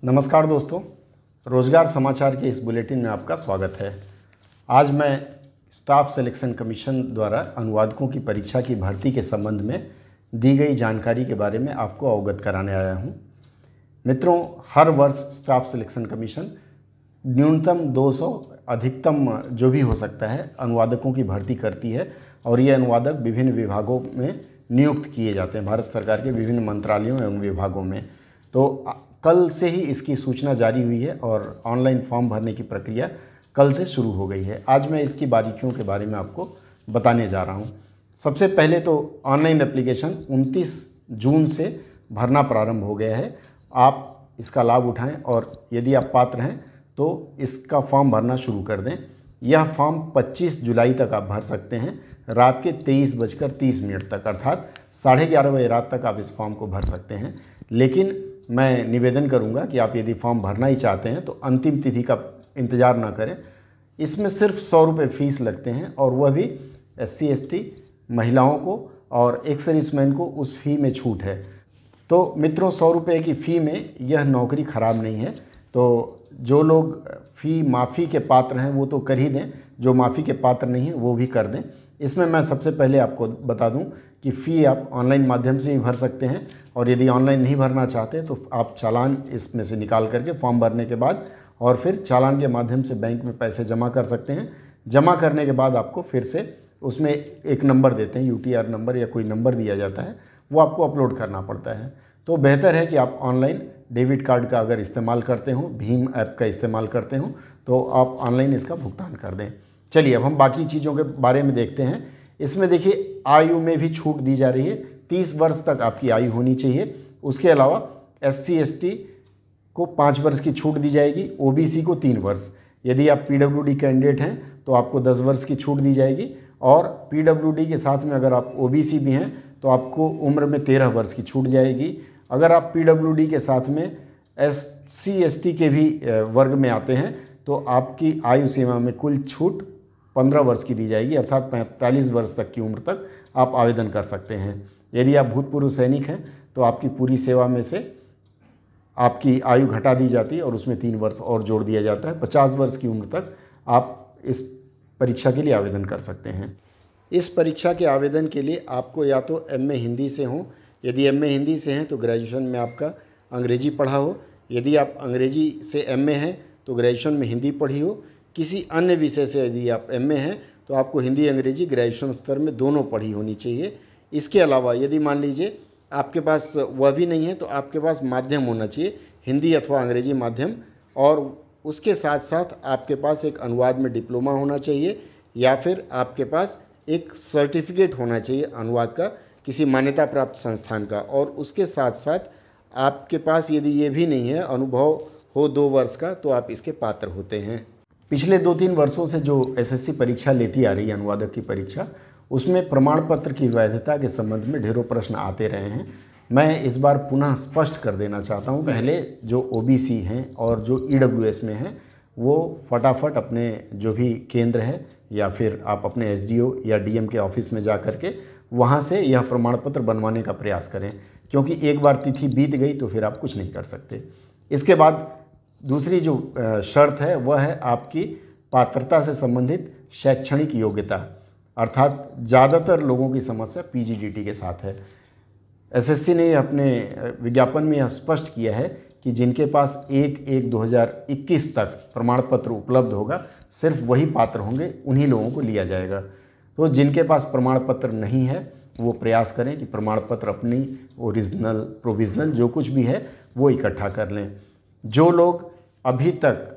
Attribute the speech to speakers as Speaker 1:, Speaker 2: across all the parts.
Speaker 1: नमस्कार दोस्तों, रोजगार समाचार के इस बुलेटिन में आपका स्वागत है। आज मैं स्टाफ सिलेक्शन कमीशन द्वारा अनुवादकों की परीक्षा की भर्ती के संबंध में दी गई जानकारी के बारे में आपको अवगत कराने आया हूं। मित्रों, हर वर्ष स्टाफ सिलेक्शन कमीशन न्यूनतम 200 अधिकतम जो भी हो सकता है अनुवादकों की भर्ती करती है और ये अनुवादक विभिन्न विभागों में नियुक्त किए जाते हैं, भारत सरकार के विभिन्न मंत्रालयों एवं विभागों में। तो कल से ही इसकी सूचना जारी हुई है और ऑनलाइन फॉर्म भरने की प्रक्रिया कल से शुरू हो गई है। आज मैं इसकी बारीकियों के बारे में आपको बताने जा रहा हूं। सबसे पहले तो ऑनलाइन एप्लीकेशन 29 जून से भरना प्रारंभ हो गया है। आप इसका लाभ उठाएं और यदि आप पात्र हैं तो इसका फॉर्म भरना शुरू कर दें। यह फॉर्म 25 जुलाई तक आप भर सकते हैं, रात के 23:30 तक, अर्थात 11:30 बजे रात तक आप इस फॉर्म को भर सकते हैं। लेकिन मैं निवेदन करूंगा कि आप यदि फॉर्म भरना ही चाहते हैं तो अंतिम तिथि का इंतज़ार ना करें। इसमें सिर्फ 100 रुपये फ़ीस लगते हैं और वह भी SC ST महिलाओं को और एक सर्विसमैन को उस फ़ी में छूट है। तो मित्रों, 100 रुपये की फ़ी में यह नौकरी ख़राब नहीं है। तो जो लोग फ़ी माफ़ी के पात्र हैं वो तो कर ही दें, जो माफ़ी के पात्र नहीं हैं वो भी कर दें। इसमें मैं सबसे पहले आपको बता दूं कि फ़ी आप ऑनलाइन माध्यम से ही भर सकते हैं और यदि ऑनलाइन नहीं भरना चाहते तो आप चालान इसमें से निकाल करके फॉर्म भरने के बाद और फिर चालान के माध्यम से बैंक में पैसे जमा कर सकते हैं। जमा करने के बाद आपको फिर से उसमें एक नंबर देते हैं, UTR नंबर या कोई नंबर दिया जाता है, वो आपको अपलोड करना पड़ता है। तो बेहतर है कि आप ऑनलाइन डेबिट कार्ड का अगर इस्तेमाल करते हो, भीम ऐप का इस्तेमाल करते हो, तो आप ऑनलाइन इसका भुगतान कर दें। चलिए अब हम बाकी चीज़ों के बारे में देखते हैं। इसमें देखिए आयु में भी छूट दी जा रही है, 30 वर्ष तक आपकी आयु होनी चाहिए। उसके अलावा SC ST को 5 वर्ष की छूट दी जाएगी, OBC को 3 वर्ष। यदि आप PWD कैंडिडेट हैं तो आपको 10 वर्ष की छूट दी जाएगी और PWD के साथ में अगर आप OBC भी हैं तो आपको उम्र में 13 वर्ष की छूट जाएगी। अगर आप PWD के साथ में SC ST के भी वर्ग में आते हैं तो आपकी आयु सीमा में कुल छूट 15 वर्ष की दी जाएगी, अर्थात 45 वर्ष तक की उम्र तक आप आवेदन कर सकते हैं। यदि आप भूतपूर्व सैनिक हैं तो आपकी पूरी सेवा में से आपकी आयु घटा दी जाती है और उसमें 3 वर्ष और जोड़ दिया जाता है। 50 वर्ष की उम्र तक आप इस परीक्षा के लिए आवेदन कर सकते हैं। इस परीक्षा के आवेदन के लिए आपको या तो MA हिंदी से हो, यदि MA हिंदी से हैं तो ग्रेजुएशन में आपका अंग्रेजी पढ़ा हो, यदि आप अंग्रेजी से MA हैं तो ग्रेजुएशन में हिंदी पढ़ी हो। किसी अन्य विषय से यदि आप MA हैं तो आपको हिंदी अंग्रेजी ग्रेजुएशन स्तर में दोनों पढ़ी होनी चाहिए। इसके अलावा यदि मान लीजिए आपके पास वह भी नहीं है तो आपके पास माध्यम होना चाहिए, हिंदी अथवा अंग्रेजी माध्यम, और उसके साथ साथ आपके पास एक अनुवाद में डिप्लोमा होना चाहिए या फिर आपके पास एक सर्टिफिकेट होना चाहिए अनुवाद का किसी मान्यता प्राप्त संस्थान का। और उसके साथ साथ आपके पास यदि ये भी नहीं है, अनुभव हो 2 वर्ष का, तो आप इसके पात्र होते हैं। पिछले 2-3 वर्षों से जो SSC परीक्षा लेती आ रही है, अनुवादक की परीक्षा, उसमें प्रमाण पत्र की वैधता के संबंध में ढेरों प्रश्न आते रहे हैं। मैं इस बार पुनः स्पष्ट कर देना चाहता हूं, पहले जो OBC हैं और जो EWS में हैं वो फटाफट अपने जो भी केंद्र है या फिर आप अपने SDO या DM के ऑफिस में जा कर के वहाँ से यह प्रमाण पत्र बनवाने का प्रयास करें, क्योंकि एक बार तिथि बीत गई तो फिर आप कुछ नहीं कर सकते। इसके बाद दूसरी जो शर्त है वह है आपकी पात्रता से संबंधित शैक्षणिक योग्यता, अर्थात ज़्यादातर लोगों की समस्या PGDT के साथ है। SSC ने अपने विज्ञापन में यह स्पष्ट किया है कि जिनके पास 1/1/2021 तक प्रमाण पत्र उपलब्ध होगा सिर्फ वही पात्र होंगे, उन्हीं लोगों को लिया जाएगा। तो जिनके पास प्रमाण पत्र नहीं है वो प्रयास करें कि प्रमाण पत्र अपनी ओरिजिनल प्रोविज़नल जो कुछ भी है वो इकट्ठा कर लें। जो लोग अभी तक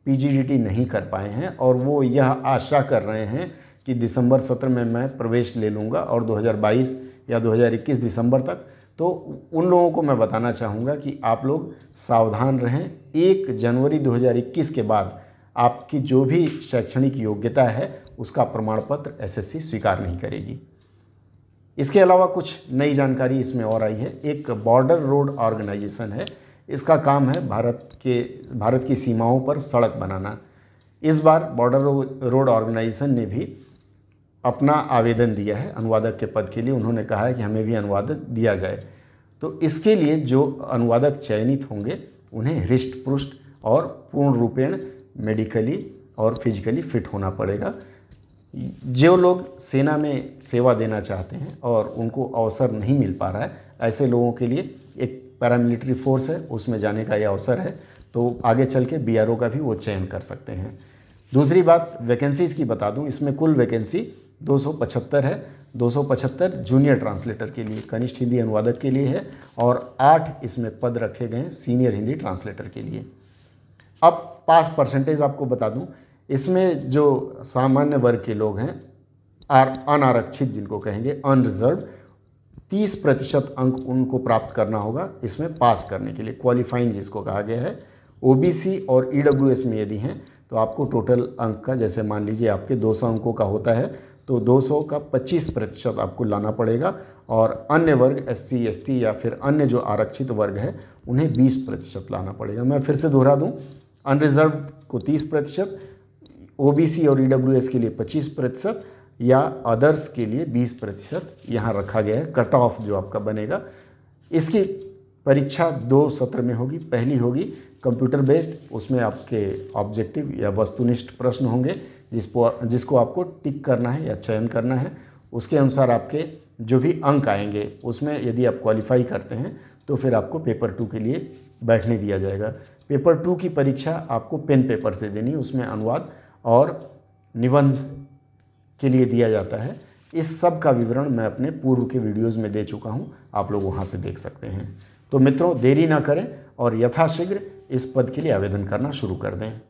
Speaker 1: PGDT नहीं कर पाए हैं और वो यह आशा कर रहे हैं कि दिसंबर सत्र में मैं प्रवेश ले लूँगा और 2022 या 2021 दिसंबर तक, तो उन लोगों को मैं बताना चाहूँगा कि आप लोग सावधान रहें। 1 जनवरी 2021 के बाद आपकी जो भी शैक्षणिक योग्यता है उसका प्रमाण पत्र SSC स्वीकार नहीं करेगी। इसके अलावा कुछ नई जानकारी इसमें और आई है। एक बॉर्डर रोड ऑर्गेनाइजेशन है, इसका काम है भारत की सीमाओं पर सड़क बनाना। इस बार बॉर्डर रोड ऑर्गेनाइजेशन ने भी अपना आवेदन दिया है अनुवादक के पद के लिए। उन्होंने कहा है कि हमें भी अनुवादक दिया जाए। तो इसके लिए जो अनुवादक चयनित होंगे उन्हें हृष्ट पुष्ट और पूर्ण रूपेण मेडिकली और फिजिकली फिट होना पड़ेगा। जो लोग सेना में सेवा देना चाहते हैं और उनको अवसर नहीं मिल पा रहा है, ऐसे लोगों के लिए एक पैरामिलिट्री फोर्स है, उसमें जाने का ये अवसर है, तो आगे चल के बीआरओ का भी वो चयन कर सकते हैं। दूसरी बात वैकेंसीज़ की बता दूं, इसमें कुल वैकेंसी 275 है। 275 जूनियर ट्रांसलेटर के लिए, कनिष्ठ हिंदी अनुवादक के लिए है, और 8 इसमें पद रखे गए हैं सीनियर हिंदी ट्रांसलेटर के लिए। अब पास परसेंटेज आपको बता दूं, इसमें जो सामान्य वर्ग के लोग हैं, अनारक्षित जिनको कहेंगे, अनरिजर्व, 30% अंक उनको प्राप्त करना होगा इसमें पास करने के लिए, क्वालिफाइंग जिसको कहा गया है। ओबीसी और ईडब्ल्यूएस में यदि हैं तो आपको टोटल अंक का, जैसे मान लीजिए आपके 200 अंकों का होता है, तो 200 का 25% आपको लाना पड़ेगा, और अन्य वर्ग एससी एसटी या फिर अन्य जो आरक्षित वर्ग है उन्हें 20% लाना पड़ेगा। मैं फिर से दोहरा दूं, अनरिजर्व को 30%, ओबीसी और ईडब्ल्यूएस के लिए 25% या अदर्स के लिए 20% यहाँ रखा गया है कट ऑफ जो आपका बनेगा। इसकी परीक्षा 2 सत्र में होगी। पहली होगी कंप्यूटर बेस्ड, उसमें आपके ऑब्जेक्टिव या वस्तुनिष्ठ प्रश्न होंगे जिसको आपको टिक करना है या चयन करना है। उसके अनुसार आपके जो भी अंक आएंगे उसमें यदि आप क्वालिफाई करते हैं तो फिर आपको पेपर 2 के लिए बैठने दिया जाएगा। पेपर 2 की परीक्षा आपको पेन पेपर से देनी है, उसमें अनुवाद और निबंध के लिए दिया जाता है। इस सब का विवरण मैं अपने पूर्व के वीडियोज़ में दे चुका हूँ, आप लोग वहाँ से देख सकते हैं। तो मित्रों, देरी ना करें और यथाशीघ्र इस पद के लिए आवेदन करना शुरू कर दें।